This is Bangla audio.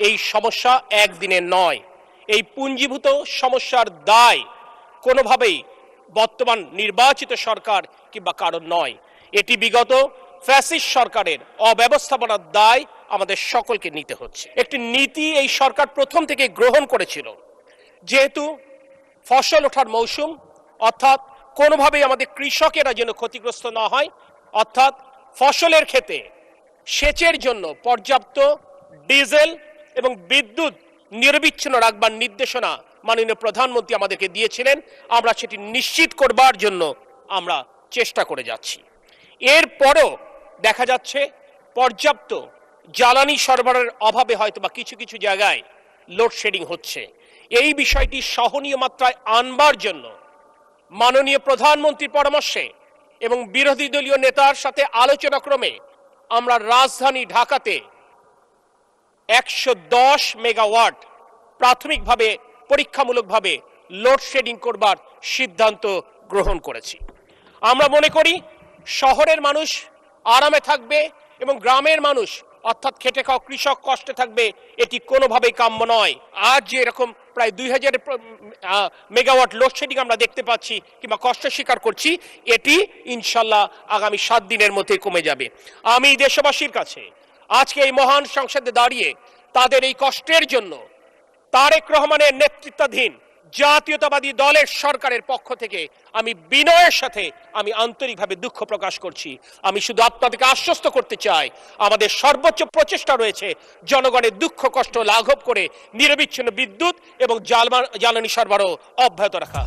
এই সমস্যা একদিনের নয়। এই পুঞ্জীভূত সমস্যার দায় কোনোভাবেই বর্তমান নির্বাচিত সরকার কিংবা কারণ নয়। এটি বিগত ফ্যাসিস্ট সরকারের অব্যবস্থাপনার দায় আমাদের সকলকে নিতে হচ্ছে। একটি নীতি এই সরকার প্রথম থেকে গ্রহণ করেছিল, যেহেতু ফসল ওঠার মৌসুম, অর্থাৎ কোনোভাবেই আমাদের কৃষকেরা যেন ক্ষতিগ্রস্ত না হয়, অর্থাৎ ফসলের ক্ষেতে সেচের জন্য পর্যাপ্ত ডিজেল এবং বিদ্যুৎ নিরবিচ্ছিন্ন রাখবার নির্দেশনা মাননীয় প্রধানমন্ত্রী আমাদেরকে দিয়েছিলেন। আমরা সেটি নিশ্চিত করবার জন্য আমরা চেষ্টা করে যাচ্ছি। এরপরও দেখা যাচ্ছে পর্যাপ্ত জ্বালানি সরবরাহের অভাবে হয়তো বা কিছু কিছু জায়গায় লোডশেডিং হচ্ছে। এই বিষয়টি সহনীয় মাত্রায় আনবার জন্য মাননীয় প্রধানমন্ত্রীর পরামর্শে এবং বিরোধী দলীয় নেতার সাথে আলোচনা ক্রমে আমরা রাজধানী ঢাকাতে 110 মেগাওয়াট প্রাথমিকভাবে পরীক্ষামূলকভাবে লোডশেডিং করবার সিদ্ধান্ত গ্রহণ করেছি। আমরা মনে করি শহরের মানুষ আরামে থাকবে এবং গ্রামের মানুষ অর্থাৎ খেটে খাওয়া কৃষক কষ্টে থাকবে, এটি কোনোভাবেই কাম্য নয়। আজ যে এরকম প্রায় 2000 মেগাওয়াট লোডশেডিং আমরা দেখতে পাচ্ছি কিংবা কষ্ট স্বীকার করছি, এটি ইনশাল্লাহ আগামী 7 দিনের মধ্যে কমে যাবে। আমি দেশবাসীর কাছে আজকে এই মহান সংসদে দাঁড়িয়ে তাদের এই কষ্টের জন্য তারেক রহমানের নেতৃত্বাধীন জাতীয়তাবাদী দলের সরকারের পক্ষ থেকে আমি বিনয়ের সাথে আমি আন্তরিকভাবে দুঃখ প্রকাশ করছি। আমি শুধু আপনাদেরকে আশ্বস্ত করতে চাই, আমাদের সর্বোচ্চ প্রচেষ্টা রয়েছে জনগণের দুঃখ কষ্ট লাঘব করে নিরবিচ্ছিন্ন বিদ্যুৎ এবং জ্বালানি সরবরাহ অব্যাহত রাখা।